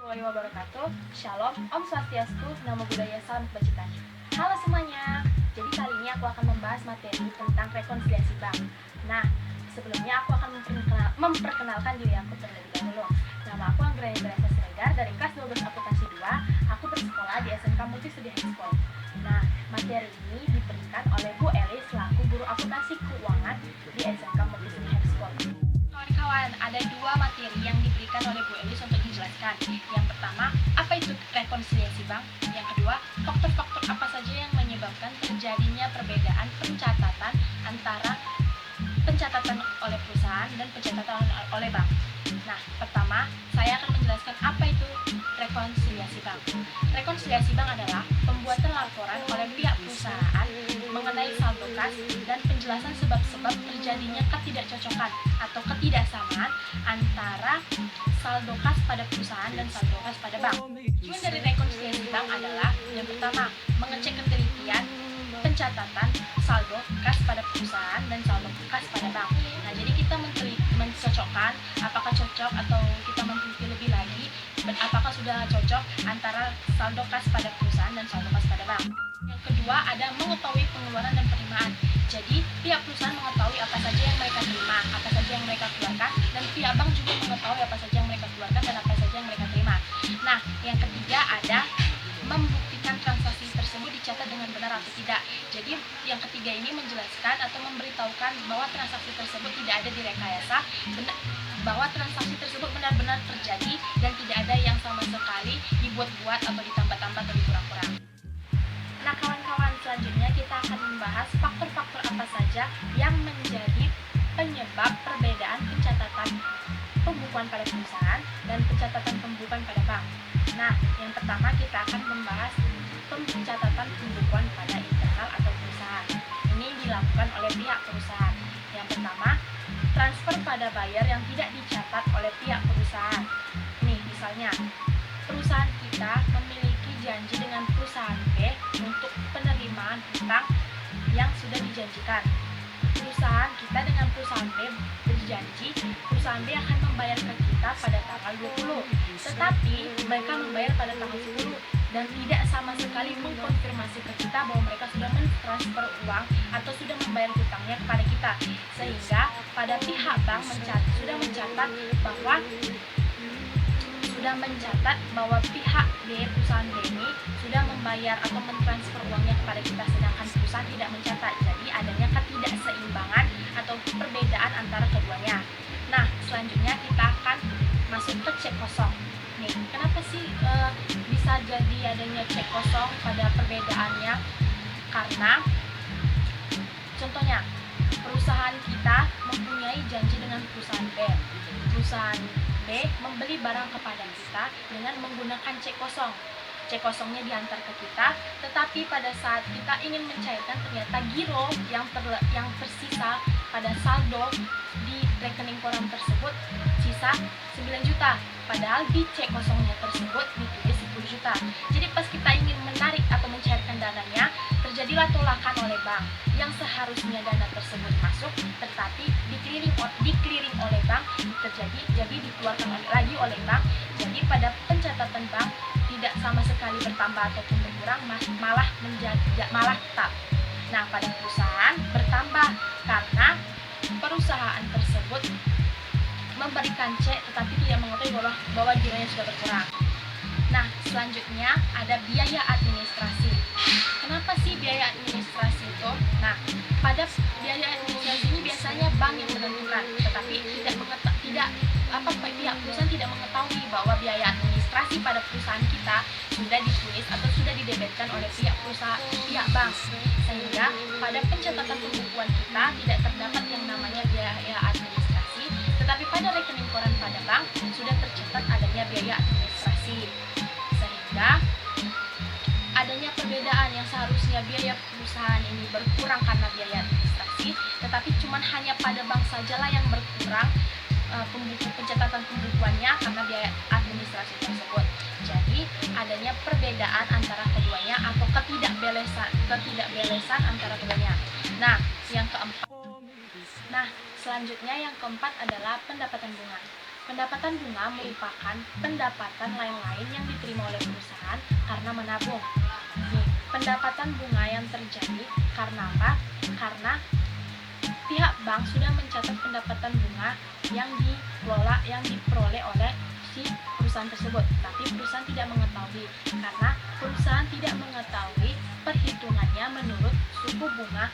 Warahmatullahi wabarakatuh. Shalom, Om Swastiastu, Namo Buddhaya, Salam Kebajikan. Halo semuanya. Jadi kali ini aku akan membahas materi tentang rekonsiliasi bank. Nah, sebelumnya aku akan memperkenalkan diri aku terlebih dahulu. Nama aku Anggreni Teresa Siregar dari kelas 12 Akuntansi 2. Aku bersekolah di SMK Multistudi High School. Nah, materi ini diberikan oleh Bu Eli selaku guru akuntansi keuangan di SMK Multistudi High School. Kawan-kawan, ada dua materi yang diberikan oleh Bu Elis untuk dijelaskan. Yang pertama, apa itu rekonsiliasi bank? Yang kedua, faktor-faktor apa saja yang menyebabkan terjadinya perbedaan pencatatan antara pencatatan oleh perusahaan dan pencatatan oleh bank. Nah, pertama, saya akan menjelaskan apa itu rekonsiliasi bank. Rekonsiliasi bank adalah pembuatan laporan oleh pihak perusahaan mengenai saldo kas dan penjelasan sebab-sebab terjadinya ketidakcocokan atau ketidaksamaan antara saldo kas pada perusahaan dan saldo kas pada bank. Tujuan dari rekonsiliasi bank adalah yang pertama, mengecek ketelitian pencatatan saldo kas pada perusahaan dan saldo kas pada bank. Nah, jadi kita mencocokkan apakah cocok atau kita meneliti lebih lagi apakah sudah cocok antara saldo kas pada perusahaan dan saldo kas pada bank. Yang kedua, ada mengetahui pengeluaran dan penerimaan. Jadi, pihak perusahaan mengetahui apa saja yang mereka terima, apa saja yang mereka keluarkan, dan pihak bank juga mengetahui apa saja yang mereka keluarkan dan apa saja yang mereka terima. Nah, yang ketiga ada membuktikan transaksi tersebut dicatat dengan benar atau tidak. Jadi, yang ketiga ini menjelaskan atau memberitahukan bahwa transaksi tersebut tidak ada direkayasa, bahwa transaksi tersebut benar-benar terjadi dan tidak ada yang sama sekali dibuat-buat atau ditambah-tambah atau dikurang-kurang. Nah, kawan-kawan, selanjutnya kita akan membahas faktor-faktor apa saja yang menjadi penyebab perbedaan pencatatan pembukuan pada perusahaan dan pencatatan pembukuan pada bank. Nah, yang pertama kita akan membahas pencatatan pembukuan pada internal atau perusahaan. Ini dilakukan oleh pihak perusahaan. Yang pertama, transfer pada bayar yang tidak dicatat oleh pihak perusahaan. Nih, misalnya, perusahaan kita memiliki janji dengan perusahaan B untuk penerimaan hutang yang sudah dijanjikan. Perusahaan kita dengan perusahaan B berjanji perusahaan B akan membayar ke kita pada tanggal 20, tetapi mereka membayar pada tanggal 10 dan tidak sama sekali mengkonfirmasi ke kita bahwa mereka sudah mentransfer uang atau sudah membayar hutangnya kepada kita, sehingga pada pihak bank sudah mencatat bahwa pihak B, perusahaan B ini sudah membayar atau mentransfer uangnya kepada kita, sedangkan perusahaan tidak mencatat. Jadi adanya ketidakseimbangan atau perbedaan antara keduanya. Nah, selanjutnya kita akan masuk ke cek kosong. Nih, kenapa sih bisa jadi adanya cek kosong pada perbedaannya? Karena contohnya, perusahaan kita mempunyai janji dengan perusahaan B. Perusahaan B membeli barang kepada kita dengan menggunakan cek kosong. Cek kosongnya diantar ke kita, tetapi pada saat kita ingin mencairkan ternyata giro yang tersisa pada saldo di rekening koran tersebut sisa 9 juta. Padahal di cek kosongnya tersebut ditulis 10 juta. Jadi pas kita ingin menarik atau mencairkan dananya, terjadilah tolakan oleh bank yang seharusnya dana tersebut masuk, tetapi dikeliring oleh bank jadi dikeluarkan lagi oleh bank. Jadi pada pencatatan bank tidak sama sekali bertambah ataupun berkurang, malah tetap. Nah, pada perusahaan bertambah karena perusahaan tersebut memberikan cek tetapi tidak mengetahui bahwa gironya sudah berkurang. Nah, selanjutnya ada biaya administrasi. Kenapa sih biaya administrasi itu? Nah, pada biaya administrasi ini biasanya bank yang menentukan, tetapi pihak perusahaan tidak mengetahui bahwa biaya administrasi pada perusahaan kita sudah ditulis atau sudah didebetkan oleh pihak bank, sehingga pada pencatatan pembukuan kita tidak terdapat yang namanya biaya administrasi, tetapi pada rekening koran pada bank sudah tercatat adanya biaya administrasi, sehingga adanya perbedaan yang seharusnya biaya perusahaan ini berkurang karena biaya administrasi, tetapi cuma hanya pada bank sajalah yang berkurang pencatatan pembukuannya karena biaya administrasi tersebut. Jadi adanya perbedaan antara keduanya atau ketidakbelesan antara keduanya. Nah, selanjutnya yang keempat adalah pendapatan bunga. Pendapatan bunga merupakan pendapatan lain-lain yang diterima oleh perusahaan karena menabung. Nih, pendapatan bunga yang terjadi karena apa? Karena pihak bank sudah mencatat pendapatan bunga yang diperoleh oleh si perusahaan tersebut, tapi perusahaan tidak mengetahui karena perusahaan tidak mengetahui perhitungannya menurut suku bunga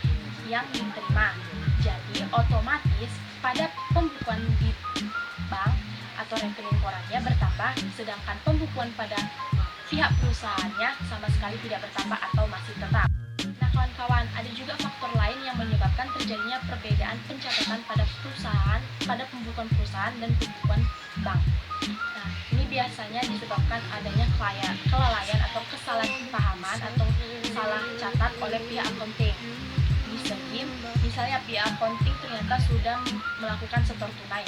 yang diterima. Jadi otomatis pada pembukuan di bank atau rekening korannya bertambah, sedangkan pembukuan pada pihak perusahaannya sama sekali tidak bertambah atau masih tetap. Nah kawan-kawan, ada juga faktor lain yang menyebabkan terjadinya perbedaan pencatatan pada pembukuan perusahaan dan pembukuan bank. Nah, ini biasanya disebabkan adanya kelalaian atau kesalahpahaman atau salah catat oleh pihak accounting. Misalnya pihak accounting ternyata sudah melakukan setor tunai,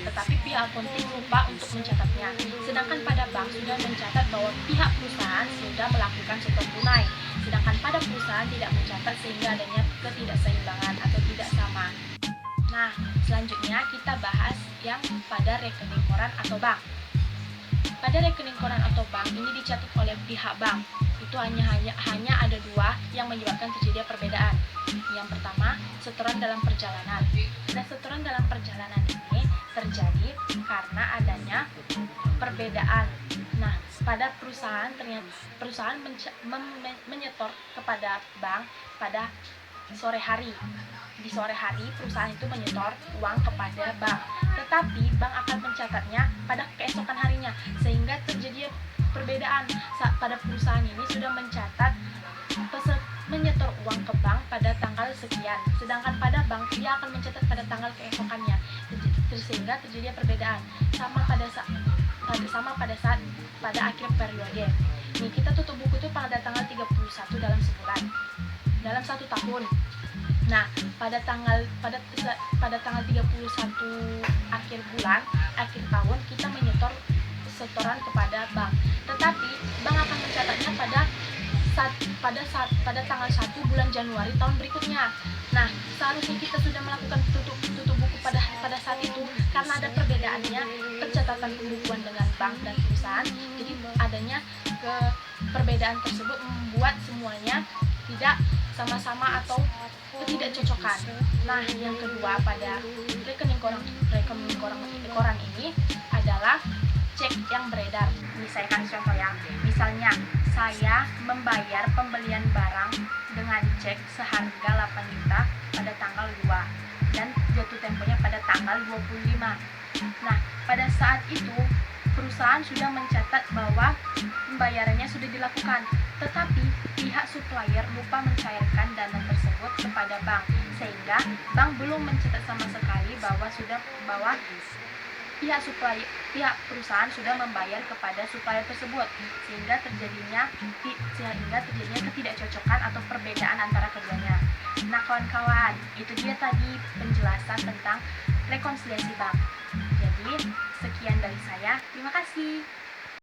tetapi pihak accounting lupa untuk mencatatnya. Sedangkan pada bank sudah mencatat bahwa pihak perusahaan sudah melakukan setor tunai, sedangkan pada perusahaan tidak mencatat sehingga adanya ketidakseimbangan atau tidak sama. Nah, selanjutnya kita bahas yang pada rekening koran atau bank. Pada rekening koran atau bank ini dicatat oleh pihak bank. Itu hanya ada dua yang menyebabkan terjadinya perbedaan. Yang pertama, setoran dalam perjalanan. Nah, setoran dalam perjalanan ini terjadi karena adanya perbedaan. Nah, pada perusahaan menyetor kepada bank pada sore hari. Di sore hari perusahaan itu menyetor uang kepada bank, tetapi bank akan mencatatnya pada keesokan harinya, sehingga terjadi perbedaan. Pada perusahaan ini sudah menyetor uang ke bank pada tanggal sekian, sedangkan pada bank dia akan mencatat pada tanggal keesokannya, sehingga terjadi perbedaan. Sama pada akhir periode. Nih, kita tutup buku itu pada tanggal 31 dalam sebulan, dalam 1 tahun. Nah, pada tanggal 31 akhir tahun kita menyetor setoran kepada bank. Tetapi bank akan mencatatnya pada tanggal 1 bulan Januari tahun berikutnya. Nah, seharusnya kita sudah melakukan tutup buku pada saat itu, karena ada perbedaannya pencatatan pembukuan dengan bank dan perusahaan. Jadi adanya perbedaan tersebut membuat semuanya tidak sama-sama atau ketidakcocokan. Nah, yang kedua pada rekening koran ini adalah cek yang beredar. Ini saya kasih contoh ya. Misalnya, saya membayar pembelian barang dengan cek seharga 8 juta pada tanggal 2 dan jatuh temponya pada tanggal 25. Nah, pada saat itu perusahaan sudah mencatat bahwa pembayarannya sudah dilakukan, tetapi pihak supplier lupa mencairkan dana tersebut kepada bank, sehingga bank belum mencatat sama sekali bahwa pihak perusahaan sudah membayar kepada supplier tersebut, sehingga terjadinya ketidakcocokan atau perbedaan antara keduanya. Nah kawan-kawan, itu dia tadi penjelasan tentang rekonsiliasi bank. Jadi sekian dari saya, terima kasih.